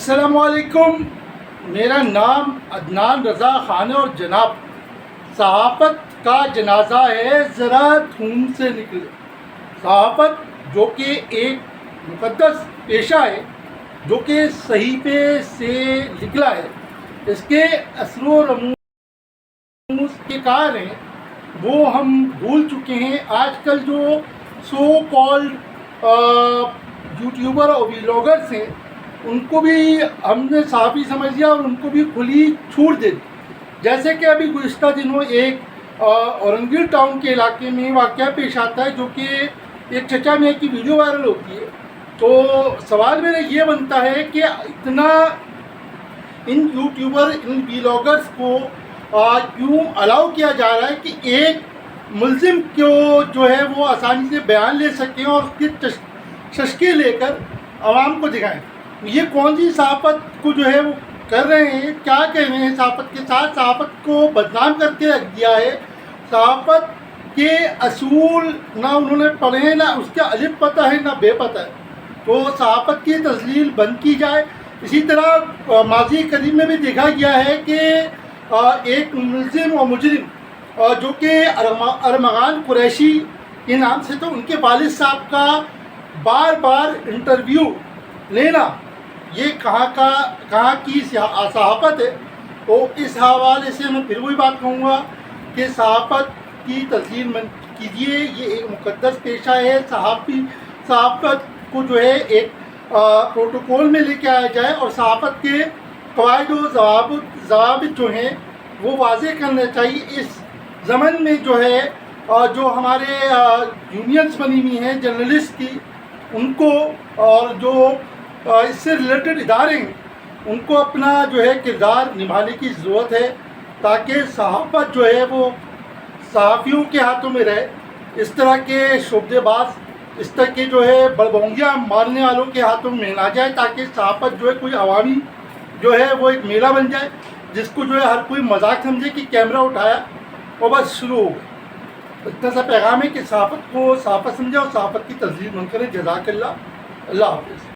السلام علیکم. میرا نام عدنان رضا خان ہے اور جناب صحافت کا جنازہ ہے ذرا دھوم سے نکلے. صحافت جو کہ ایک مقدس پیشہ ہے، جو کہ صحیفے سے نکلا ہے، اس کے اثر و رموز کے کار ہیں وہ ہم بھول چکے ہیں. آج کل جو سو کالڈ یوٹیوبر اور ویلاگرس ہیں، ان کو بھی ہم نے صحافی سمجھ لیا اور ان کو بھی کھلی چھوٹ دے دی. جیسے کہ ابھی گزشتہ دنوں ایک اورنگیر ٹاؤن کے علاقے میں واقعہ پیش آتا ہے، جو کہ ایک چچا میاں کی ویڈیو وائرل ہوتی ہے. تو سوال میرا یہ بنتا ہے کہ اتنا ان یوٹیوبر، ان ویلاگرس کو کیوں الاؤ کیا جا رہا ہے کہ ایک ملزم کو جو ہے وہ آسانی سے بیان لے سکیں اور اس کی ششکے لے کر عوام کو دکھائیں. یہ کون سی صحافت کو جو ہے وہ کر رہے ہیں؟ کیا کہہ رہے ہیں صحافت کے ساتھ؟ صحافت کو بدنام کر کے رکھ دیا ہے. صحافت کے اصول نہ انہوں نے پڑھے، نہ اس کا الف پتہ ہے نہ بے پتہ ہے. تو صحافت کی تذلیل بند کی جائے. اسی طرح ماضی قریب میں بھی دیکھا گیا ہے کہ ایک ملزم اور مجرم جو کہ ارمغان قریشی کے نام سے، تو ان کے والد صاحب کا بار بار انٹرویو لینا، یہ کہاں کی صحافت ہے؟ تو اس حوالے سے میں پھر وہی بات کہوں گا کہ صحافت کی تذلیل مت کیجیے. یہ ایک مقدس پیشہ ہے. صحافت کو جو ہے ایک پروٹوکول میں لے کے آیا جائے اور صحافت کے قواعد و ضوابط جو ہیں وہ واضح کرنا چاہیے. اس زمن میں جو ہے جو ہمارے یونینز بنی ہوئی ہیں جرنلسٹ کی، ان کو اور جو اس سے ریلیٹڈ ادارے ہیں، ان کو اپنا جو ہے کردار نبھانے کی ضرورت ہے، تاکہ صحافت جو ہے وہ صحافیوں کے ہاتھوں میں رہے. اس طرح کے شعبدے باز، اس طرح کے جو ہے بڑبونگیاں مارنے والوں کے ہاتھوں میں نہ جائے، تاکہ صحافت جو ہے کوئی عوامی جو ہے وہ ایک میلہ بن جائے، جس کو جو ہے ہر کوئی مذاق سمجھے کہ کیمرہ اٹھایا اور بس شروع ہو گیا. اتنا سا پیغام ہے کہ صحافت کو صحافت سمجھے اور صحافت کی تذلیل مند کریں. جزاک اللہ. اللہ حافظ.